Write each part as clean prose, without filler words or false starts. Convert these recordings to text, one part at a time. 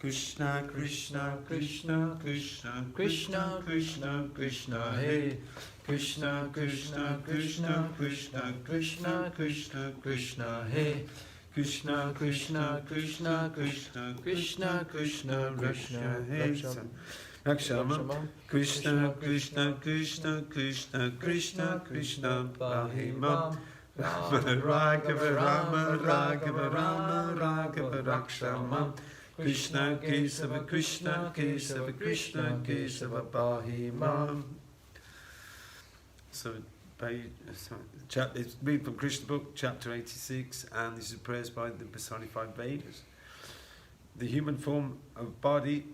Krishna, Krishna, Krishna, Krishna, Krishna, Krishna, Krishna, Hey. Krishna, Krishna, Krishna, Krishna, Krishna, Krishna, Krishna, Hey. Krishna, Krishna, Krishna, Krishna, Krishna, Krishna, Krishna, Hey. Rakshama, Krishna, Krishna, Krishna, Krishna, Krishna, Krishna, Bahimam. Raghava, Rama, Raghava, Rama, Raghava, Rakshama. Krishna, Kesava, Krishna, Kesava, Krishna, Kesava, Bahimam. So, it's read from Krishna book, chapter 86, and this is prayers by the personified Vedas. The human form of body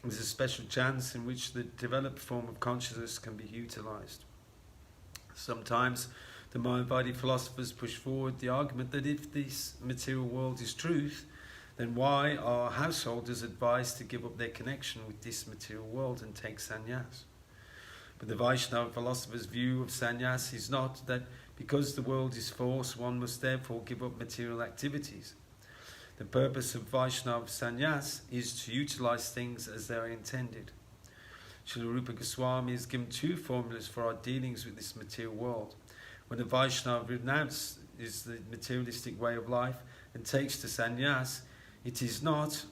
is a special chance in which the developed form of consciousness can be utilized. Sometimes the mind-body philosophers push forward the argument that if this material world is truth, then why are householders advised to give up their connection with this material world and take sannyas? But the Vaishnava philosopher's view of sannyas is not that because the world is false, one must therefore give up material activities. The purpose of Vaishnava sannyas is to utilize things as they are intended. Srila Rupa Goswami has given two formulas for our dealings with this material world. When a Vaishnava renounces the materialistic way of life and takes to sannyas, it is not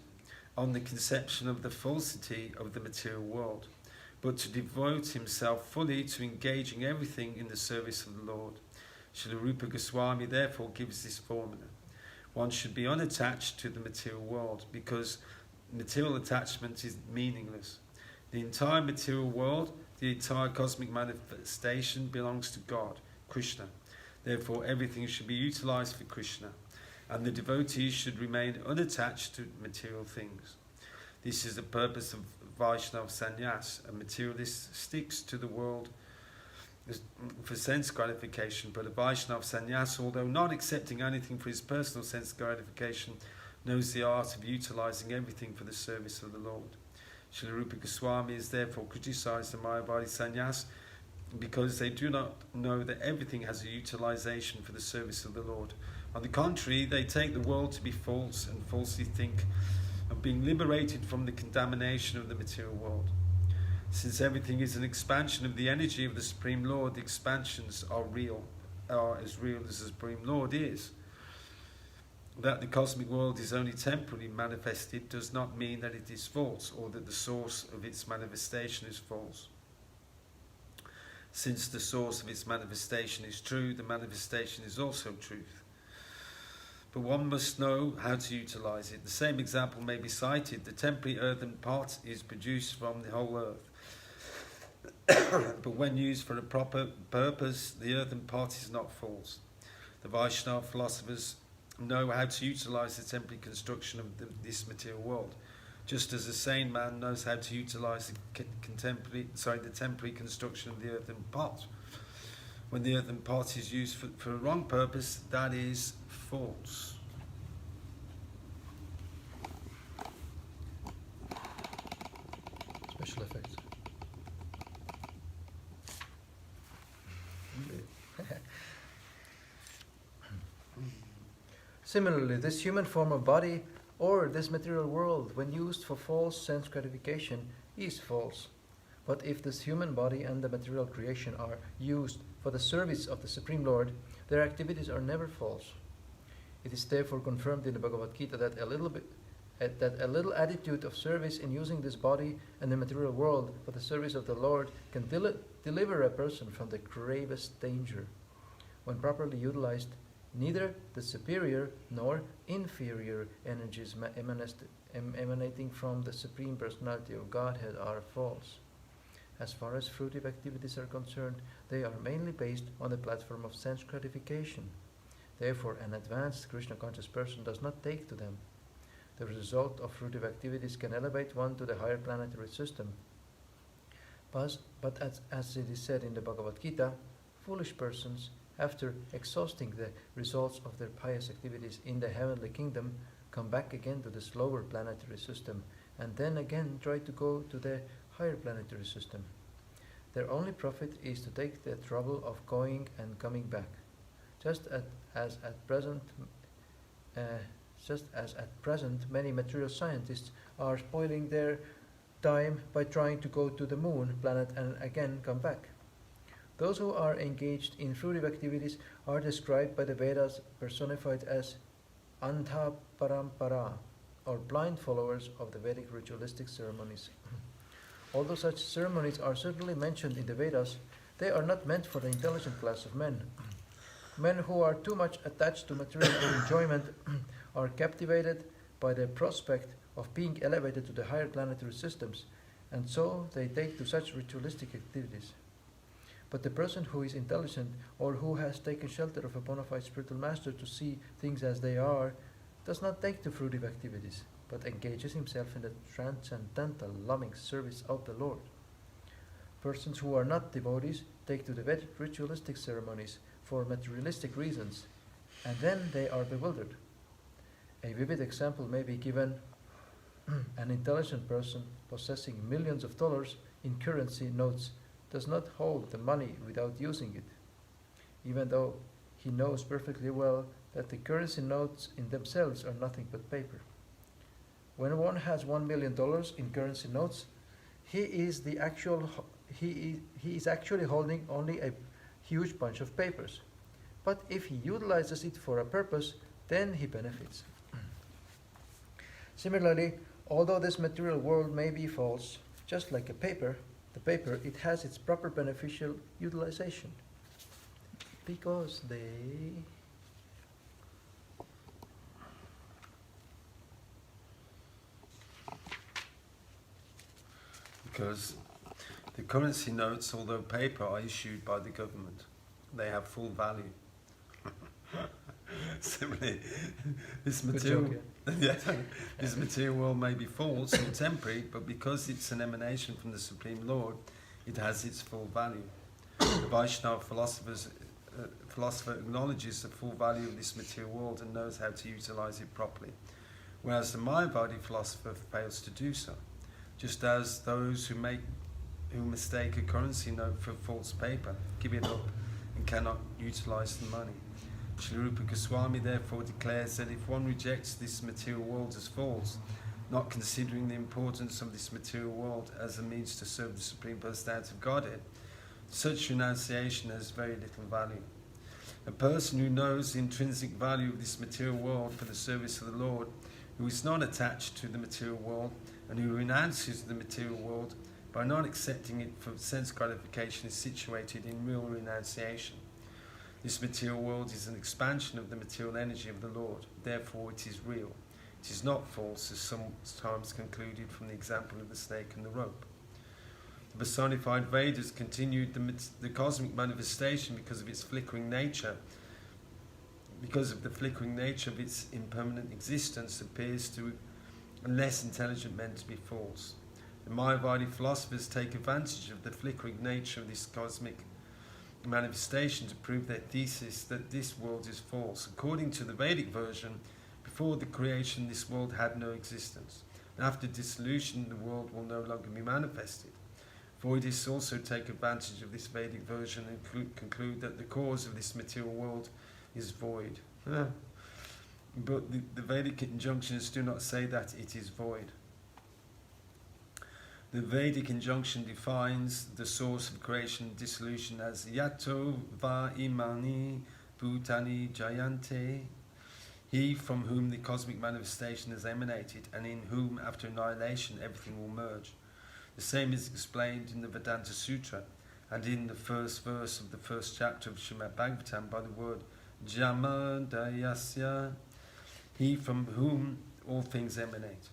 on the conception of the falsity of the material world, but to devote himself fully to engaging everything in the service of the Lord. Srila Rupa Goswami therefore gives this formula. One should be unattached to the material world because material attachment is meaningless. The entire material world, the entire cosmic manifestation belongs to God, Krishna. Therefore, everything should be utilized for Krishna, and the devotees should remain unattached to material things. This is the purpose of Vaishnava sannyas. A materialist sticks to the world for sense gratification, but a Vaishnava sannyas, although not accepting anything for his personal sense gratification, knows the art of utilizing everything for the service of the Lord. Srila Rupa Goswami is therefore criticized the Mayavadi sannyas because they do not know that everything has a utilization for the service of the Lord. On the contrary, they take the world to be false and falsely think of being liberated from the contamination of the material world. Since everything is an expansion of the energy of the Supreme Lord, the expansions are as real as the Supreme Lord is. That the cosmic world is only temporarily manifested does not mean that it is false or that the source of its manifestation is false. Since the source of its manifestation is true, the manifestation is also truth. But one must know how to utilize it. The same example may be cited. The temporary earthen pot is produced from the whole earth. But when used for a proper purpose, the earthen pot is not false. The Vaishnava philosophers know how to utilize the temporary construction of this material world, just as a sane man knows how to utilize the temporary construction of the earthen pot. When the earthen pot is used for a wrong purpose, that is false. Special effects. Similarly, this human form of body or this material world, when used for false sense gratification, is false. But if this human body and the material creation are used for the service of the Supreme Lord, their activities are never false. It is therefore confirmed in the Bhagavad Gita that a little attitude of service in using this body and the material world for the service of the Lord can deliver a person from the gravest danger. When properly utilized, neither the superior nor inferior energies emanating from the Supreme Personality of Godhead are false. As far as fruitive activities are concerned, they are mainly based on the platform of sense gratification. Therefore, an advanced Krishna conscious person does not take to them. The result of fruitive activities can elevate one to the higher planetary system. But as it is said in the Bhagavad Gita, foolish persons, after exhausting the results of their pious activities in the heavenly kingdom, come back again to the slower planetary system and then again try to go to the higher planetary system. Their only profit is to take the trouble of going and coming back. Just as at present many material scientists are spoiling their time by trying to go to the moon planet and again come back. Those who are engaged in fruitive activities are described by the Vedas personified as Antha Parampara, or blind followers of the Vedic ritualistic ceremonies. Although such ceremonies are certainly mentioned in the Vedas, they are not meant for the intelligent class of men. Men who are too much attached to material enjoyment are captivated by the prospect of being elevated to the higher planetary systems, and so they take to such ritualistic activities. But the person who is intelligent or who has taken shelter of a bona fide spiritual master to see things as they are does not take to fruitive activities, but engages himself in the transcendental loving service of the Lord. Persons who are not devotees take to the Vedic ritualistic ceremonies for materialistic reasons, and then they are bewildered. A vivid example may be given. An intelligent person possessing millions of dollars in currency notes does not hold the money without using it, even though he knows perfectly well that the currency notes in themselves are nothing but paper. When one has $1 million in currency notes, he is actually holding only a huge bunch of papers. But if he utilizes it for a purpose, then he benefits. Similarly, although this material world may be false, just like the paper, it has its proper beneficial utilization. Because they... Because the currency notes, although paper, are issued by the government. They have full value. Similarly, this material, yeah, this material world may be false or temporary, but because it's an emanation from the Supreme Lord, it has its full value. The Vaishnava philosopher acknowledges the full value of this material world and knows how to utilize it properly, whereas the Mayavadi philosopher fails to do so. Just as those who mistake a currency note for false paper give it up and cannot utilize the money. Sri Rupa Goswami therefore declares that if one rejects this material world as false, not considering the importance of this material world as a means to serve the Supreme Personality of Godhead, such renunciation has very little value. A person who knows the intrinsic value of this material world for the service of the Lord, who is not attached to the material world, and who renounces the material world by not accepting it for sense gratification, is situated in real renunciation. This material world is an expansion of the material energy of the Lord, therefore it is real. It is not false, as sometimes concluded from the example of the snake and the rope. The personified Vedas continued the cosmic manifestation because of its flickering nature. Because of the flickering nature of its impermanent existence, appears to less intelligent men to be false. The Mayavadi philosophers take advantage of the flickering nature of this cosmic manifestation to prove their thesis that this world is false. According to the Vedic version, before the creation this world had no existence. After dissolution the world will no longer be manifested. Voidists also take advantage of this Vedic version and conclude that the cause of this material world is void. But the Vedic injunctions do not say that it is void. The Vedic injunction defines the source of creation and dissolution as Yato va imani bhutani jayante, he from whom the cosmic manifestation has emanated and in whom after annihilation everything will merge. The same is explained in the Vedanta Sutra and in the first verse of the first chapter of Srimad Bhagavatam by the word Jamadayasya, he from whom all things emanate.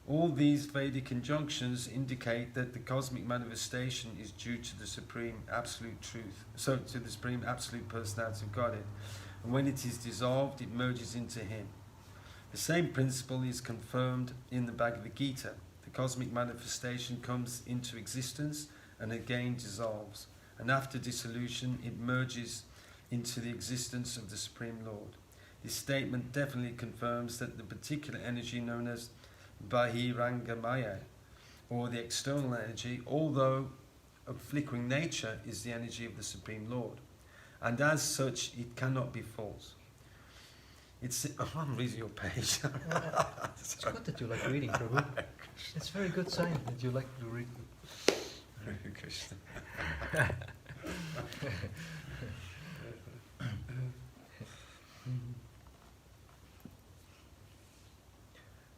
All these Vedic injunctions indicate that the cosmic manifestation is due to the Supreme Absolute Truth, so to the Supreme Absolute Personality of Godhead, and when it is dissolved, it merges into Him. The same principle is confirmed in the Bhagavad Gita. The cosmic manifestation comes into existence and again dissolves, and after dissolution, it merges into the existence of the Supreme Lord. This statement definitely confirms that the particular energy known as Bahirangamaya, or the external energy, although of flickering nature, is the energy of the Supreme Lord, and as such it cannot be false. I'm reading your page. It's good that you like reading, Prabhu. It's a very good sign that you like to read. Hare Krishna.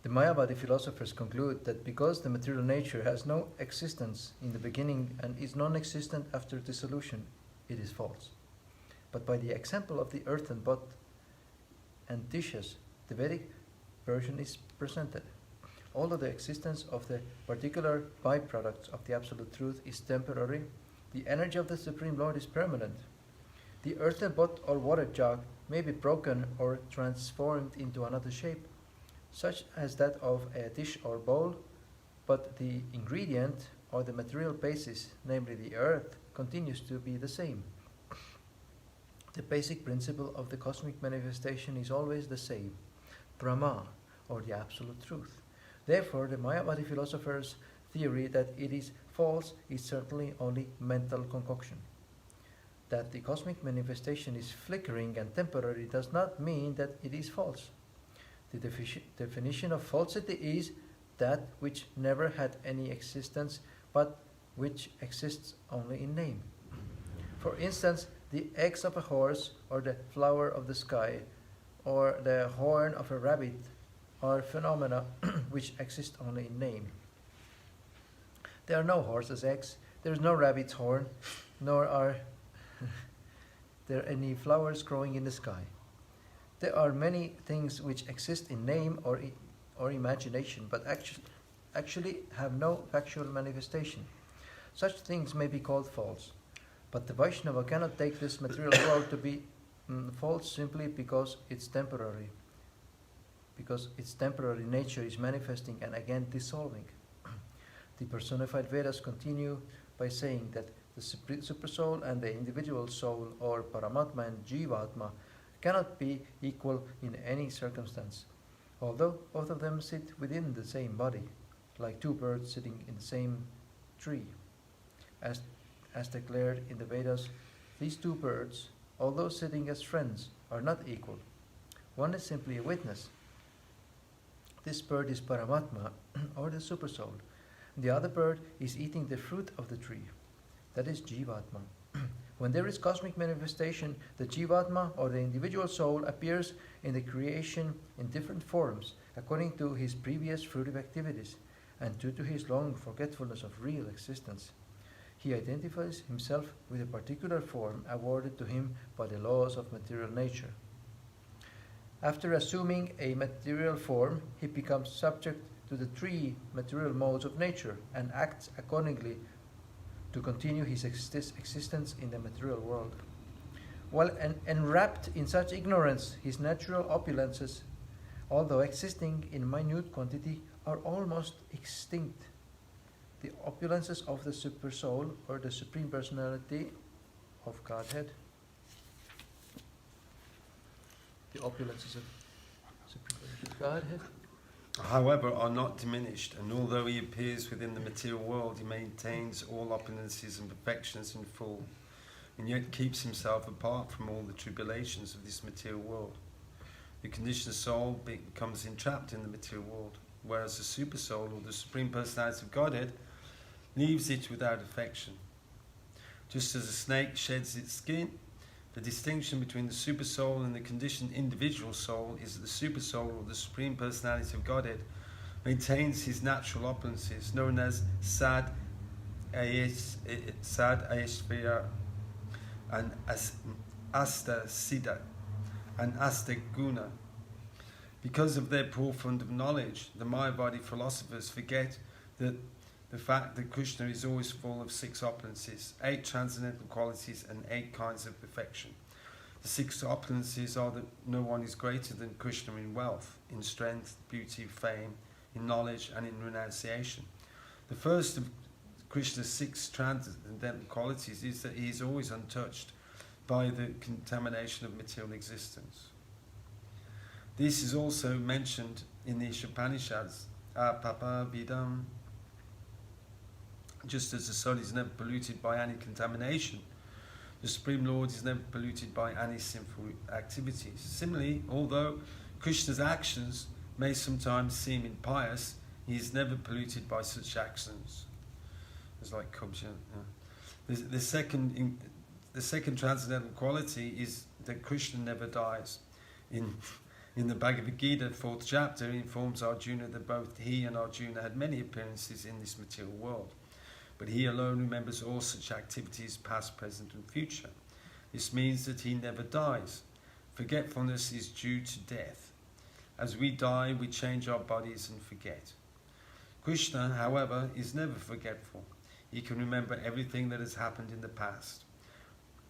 The Mayavadi philosophers conclude that because the material nature has no existence in the beginning and is non-existent after dissolution, it is false. But by the example of the earthen pot and dishes, the Vedic version is presented. Although the existence of the particular byproducts of the Absolute Truth is temporary, the energy of the Supreme Lord is permanent. The earthen pot or water jug may be broken or transformed into another shape, such as that of a dish or bowl, but the ingredient or the material basis, namely the earth, continues to be the same. The basic principle of the cosmic manifestation is always the same, Brahma, or the Absolute Truth. Therefore, the Mayavadi philosophers' theory that it is false is certainly only mental concoction. That the cosmic manifestation is flickering and temporary does not mean that it is false. The definition of falsity is that which never had any existence, but which exists only in name. For instance, the eggs of a horse, or the flower of the sky, or the horn of a rabbit are phenomena which exist only in name. There are no horse's eggs, there is no rabbit's horn, nor are there any flowers growing in the sky. There are many things which exist in name or imagination, but actually have no factual manifestation. Such things may be called false. But the Vaishnava cannot take this material world to be false simply because its temporary nature is manifesting and again dissolving. The personified Vedas continue by saying that the supersoul and the individual soul, or Paramatma and Jivatma, cannot be equal in any circumstance, although both of them sit within the same body, like two birds sitting in the same tree. As declared in the Vedas, these two birds, although sitting as friends, are not equal. One is simply a witness. This bird is Paramatma, or the Supersoul. The other bird is eating the fruit of the tree. That is Jivatma. When there is cosmic manifestation, the Jivatma, or the individual soul, appears in the creation in different forms, according to his previous fruitive activities, and due to his long forgetfulness of real existence. He identifies himself with a particular form awarded to him by the laws of material nature. After assuming a material form, he becomes subject to the three material modes of nature and acts accordingly to continue his existence in the material world. While enwrapped in such ignorance, his natural opulences, although existing in minute quantity, are almost extinct. The opulences of the Supersoul, or the Supreme Personality of Godhead. The opulences of Supreme Personality of Godhead. However, are not diminished, and although he appears within the material world, he maintains all opulences and perfections in full, and yet keeps himself apart from all the tribulations of this material world. The conditioned soul becomes entrapped in the material world, whereas the Supersoul, or the Supreme Personality of Godhead, leaves it without affection. Just as a snake sheds its skin, the distinction between the Supersoul and the conditioned individual soul is that the Supersoul, or the Supreme Personality of Godhead, maintains his natural opulences, known as Sad Ayeshvara and Asta Siddha and Asta Guna. Because of their profound knowledge, the Mayavadi philosophers forget that the fact that Krishna is always full of 6 opulences, 8 transcendental qualities and 8 kinds of perfection. The 6 opulences are that no one is greater than Krishna in wealth, in strength, beauty, fame, in knowledge and in renunciation. The first of Krishna's 6 transcendental qualities is that he is always untouched by the contamination of material existence. This is also mentioned in the Upanishads, Apapa Vidam. Just as the soul is never polluted by any contamination, the Supreme Lord is never polluted by any sinful activities. Similarly, although Krishna's actions may sometimes seem impious, he is never polluted by such actions. It's like Kubja. The second transcendental quality is that Krishna never dies. In the Bhagavad Gita, 4th chapter, he informs Arjuna that both he and Arjuna had many appearances in this material world. But he alone remembers all such activities, past, present and future. This means that he never dies. Forgetfulness is due to death. As we die, we change our bodies and forget. Krishna, however, is never forgetful. He can remember everything that has happened in the past.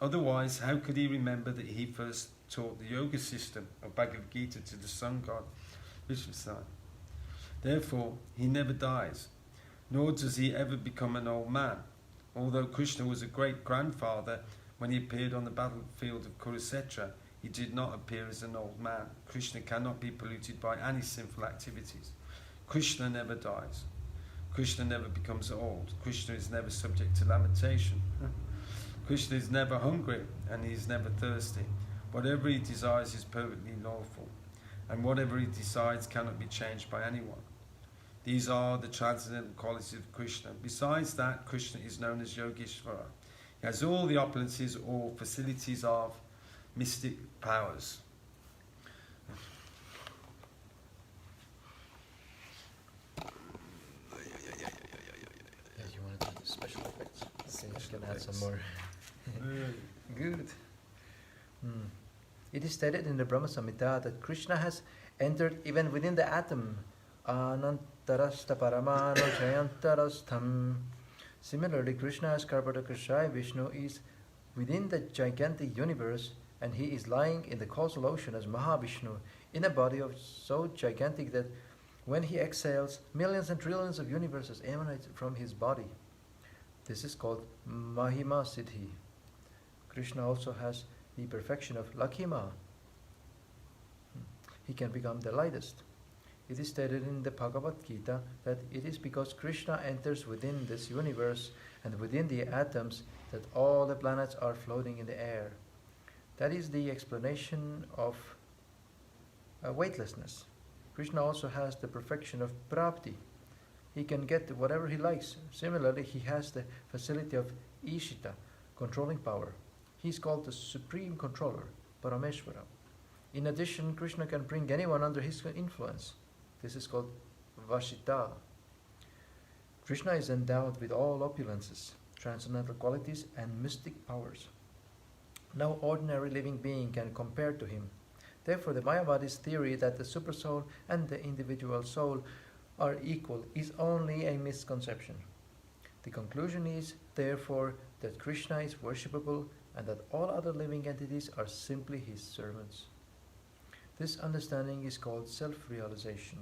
Otherwise, how could he remember that he first taught the yoga system of Bhagavad Gita to the sun god, Vishnu? Therefore, he never dies. Nor does he ever become an old man. Although Krishna was a great-grandfather, when he appeared on the battlefield of Kurukshetra, he did not appear as an old man. Krishna cannot be polluted by any sinful activities. Krishna never dies. Krishna never becomes old. Krishna is never subject to lamentation. Krishna is never hungry and he is never thirsty. Whatever he desires is perfectly lawful, and whatever he decides cannot be changed by anyone. These are the transcendental qualities of Krishna. Besides that, Krishna is known as Yogeshvara. He has all the opulences or facilities of mystic powers. Yes, you wanted to do special effects. Okay, I can add some more. Good. Hmm. It is stated in the Brahma Samhita that Krishna has entered even within the atom. Anantarasta paramano jayantarastham. Similarly, Krishna as Karpadakashai Vishnu is within the gigantic universe, and he is lying in the causal ocean as Mahavishnu in a body of so gigantic that when he exhales, millions and trillions of universes emanate from his body. This is called Mahima Siddhi. Krishna also has the perfection of Lakhima. He can become the lightest. It is stated in the Bhagavad Gita that it is because Krishna enters within this universe and within the atoms that all the planets are floating in the air. That is the explanation of weightlessness. Krishna also has the perfection of Prapti. He can get whatever he likes. Similarly, he has the facility of Ishita, controlling power. He is called the Supreme Controller, Parameshvara. In addition, Krishna can bring anyone under his influence. This is called Vashita. Krishna is endowed with all opulences, transcendental qualities, and mystic powers. No ordinary living being can compare to him. Therefore, the Mayavadi's theory that the supersoul and the individual soul are equal is only a misconception. The conclusion is, therefore, that Krishna is worshipable and that all other living entities are simply his servants. This understanding is called self-realization.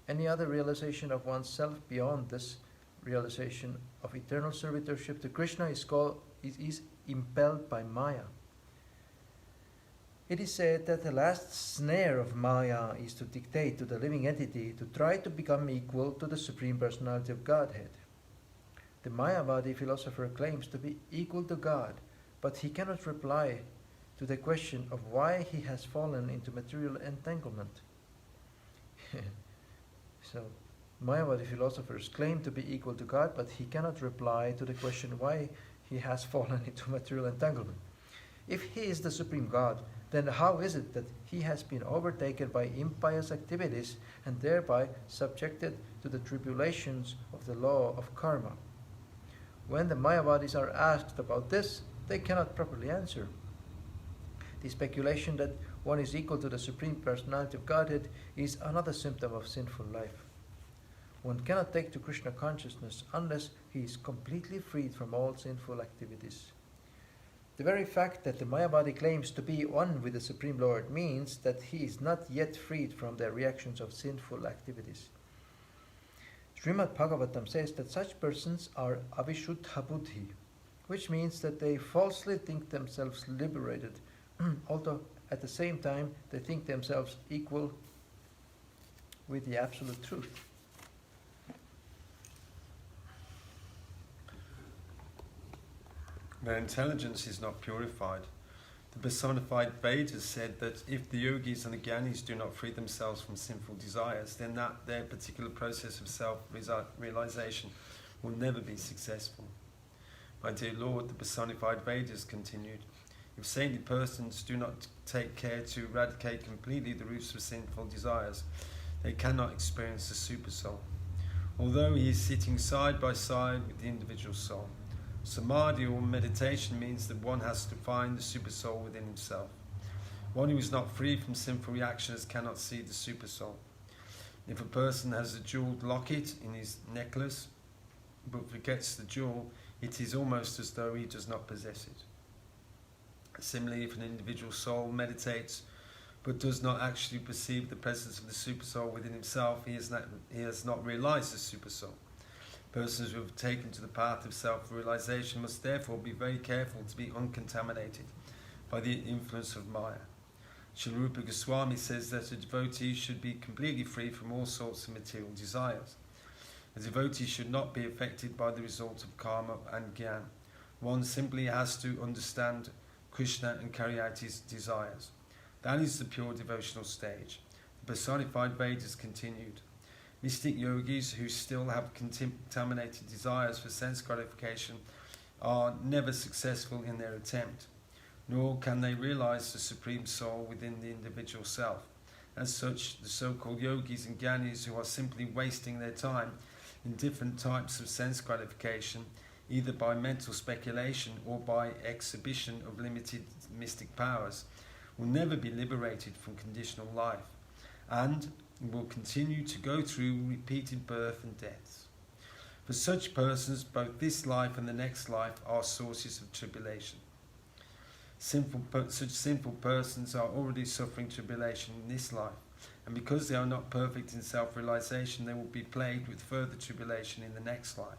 Any other realization of oneself beyond this realization of eternal servitorship to Krishna is impelled by Maya. It is said that the last snare of Maya is to dictate to the living entity to try to become equal to the Supreme Personality of Godhead. The Mayavadi philosopher claims to be equal to God, but he cannot reply to the question of why he has fallen into material entanglement. So, Mayavadi philosophers claim to be equal to God, but he cannot reply to the question why he has fallen into material entanglement. If he is the Supreme God, then how is it that he has been overtaken by impious activities and thereby subjected to the tribulations of the law of karma? When the Mayavadis are asked about this, they cannot properly answer. The speculation that one is equal to the Supreme Personality of Godhead is another symptom of sinful life. One cannot take to Krishna consciousness unless he is completely freed from all sinful activities. The very fact that the Mayavadi claims to be one with the Supreme Lord means that he is not yet freed from the reactions of sinful activities. Srimad Bhagavatam says that such persons are avishuddha buddhi, which means that they falsely think themselves liberated, although at the same time they think themselves equal with the absolute truth. Their intelligence is not purified. The personified Vedas said that if the yogis and the jnanis do not free themselves from sinful desires, then their particular process of self-realization will never be successful. My dear Lord, the personified Vedas continued, if saintly persons do not take care to eradicate completely the roots of sinful desires, they cannot experience the supersoul, although he is sitting side by side with the individual soul. Samadhi or meditation means that one has to find the supersoul within himself. One who is not free from sinful reactions cannot see the supersoul. If a person has a jeweled locket in his necklace but forgets the jewel, it is almost as though he does not possess it. Similarly, if an individual soul meditates but does not actually perceive the presence of the supersoul within himself, he has not realized the supersoul. Persons who have taken to the path of self-realization must therefore be very careful to be uncontaminated by the influence of Maya. Srila Rupa Goswami says that a devotee should be completely free from all sorts of material desires. A devotee should not be affected by the result of karma and jnana. One simply has to understand Krishna and carry out his desires. That is the pure devotional stage. The personified Vedas continued. Mystic yogis who still have contaminated desires for sense gratification are never successful in their attempt, nor can they realize the Supreme Soul within the individual self. As such, the so-called yogis and jnanis who are simply wasting their time in different types of sense gratification either by mental speculation or by exhibition of limited mystic powers, will never be liberated from conditional life, and will continue to go through repeated birth and deaths. For such persons, both this life and the next life are sources of tribulation. Such sinful persons are already suffering tribulation in this life, and because they are not perfect in self-realization, they will be plagued with further tribulation in the next life.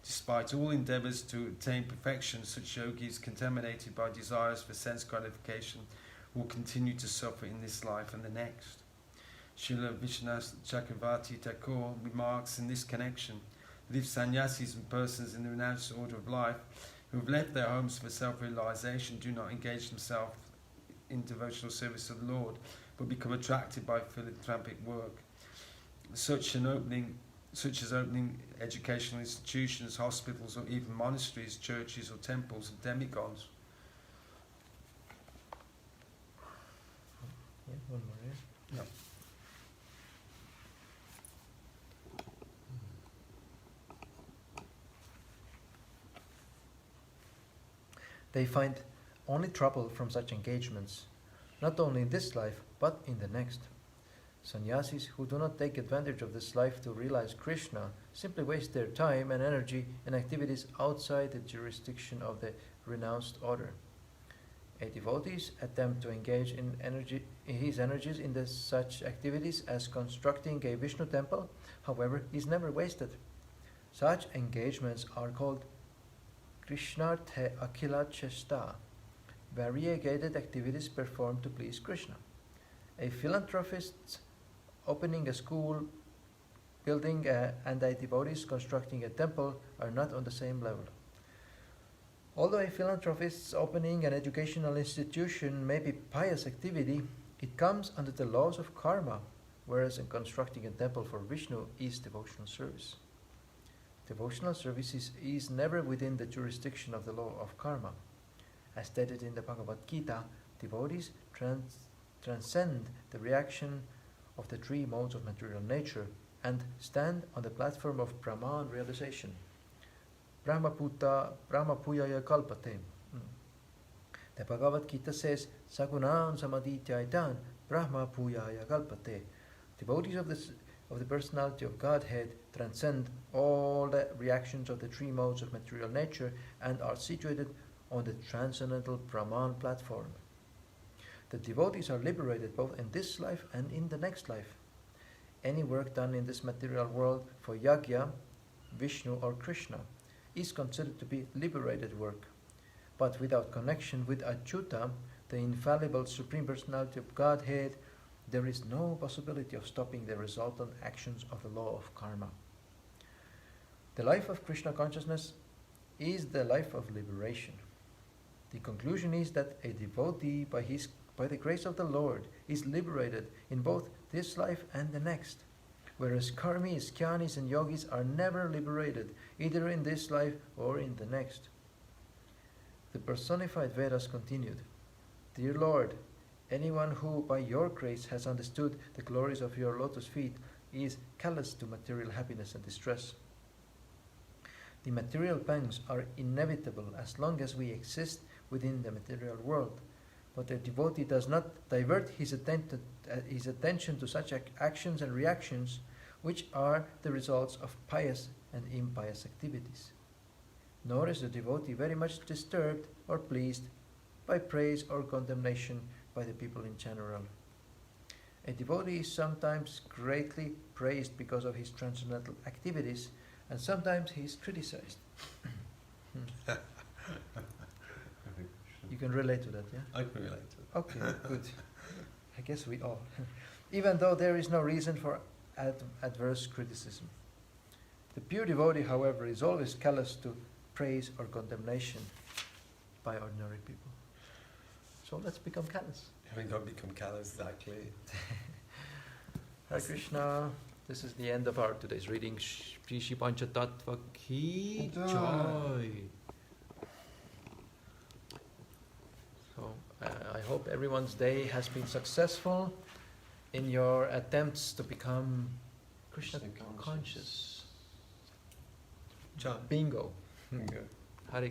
Despite all endeavours to attain perfection, such yogis contaminated by desires for sense gratification will continue to suffer in this life and the next. Srila Vishwanath Chakravarti Thakur remarks in this connection that if sannyasis and persons in the renounced order of life who have left their homes for self-realization do not engage themselves in devotional service of the Lord, but become attracted by philanthropic work, such as opening educational institutions, hospitals, or even monasteries, churches, or temples of demigods. Yeah, one more, yeah. Yeah. They find only trouble from such engagements, not only in this life, but in the next. Sannyasis who do not take advantage of this life to realize Krishna simply waste their time and energy in activities outside the jurisdiction of the renounced order. A devotee's attempt to engage in his energies in such activities as constructing a Vishnu temple, however, is never wasted. Such engagements are called Krishnartha Akila Chesta, variegated activities performed to please Krishna. A philanthropist opening a school, building and a devotee constructing a temple are not on the same level. Although a philanthropist's opening an educational institution may be pious activity, it comes under the laws of karma, whereas in constructing a temple for Vishnu is devotional service. Devotional service is never within the jurisdiction of the law of karma. As stated in the Bhagavad Gita, devotees transcend the reaction of the three modes of material nature and stand on the platform of Brahman realization. Brahmapuyaya kalpate. The Bhagavad Gita says, Sagunam samadhityaitan Brahmapuyaya kalpate. Devotees of the personality of Godhead transcend all the reactions of the three modes of material nature and are situated on the transcendental Brahman platform. The devotees are liberated both in this life and in the next life. Any work done in this material world for Yagya, Vishnu or Krishna is considered to be liberated work. But without connection with Achyuta, the infallible Supreme Personality of Godhead, there is no possibility of stopping the resultant actions of the law of karma. The life of Krishna consciousness is the life of liberation. The conclusion is that a devotee, by the grace of the Lord, is liberated in both this life and the next, whereas karmis, jnanis, and yogis are never liberated, either in this life or in the next. The personified Vedas continued, Dear Lord, anyone who by your grace has understood the glories of your lotus feet is callous to material happiness and distress. The material pangs are inevitable as long as we exist within the material world, but the devotee does not divert his attention to such actions and reactions which are the results of pious and impious activities. Nor is the devotee very much disturbed or pleased by praise or condemnation by the people in general. A devotee is sometimes greatly praised because of his transcendental activities, and sometimes he is criticized. You can relate to that, yeah? I can relate to it. Okay, good. I guess we all. Even though there is no reason for adverse criticism. The pure devotee, however, is always callous to praise or condemnation by ordinary people. So let's become callous. We don't become callous, exactly. Hare Krishna. This is the end of our today's reading. Shri Shri Panchatattva Ki Jai. So I hope everyone's day has been successful in your attempts to become Krishna conscious. Jai. Bingo. Good.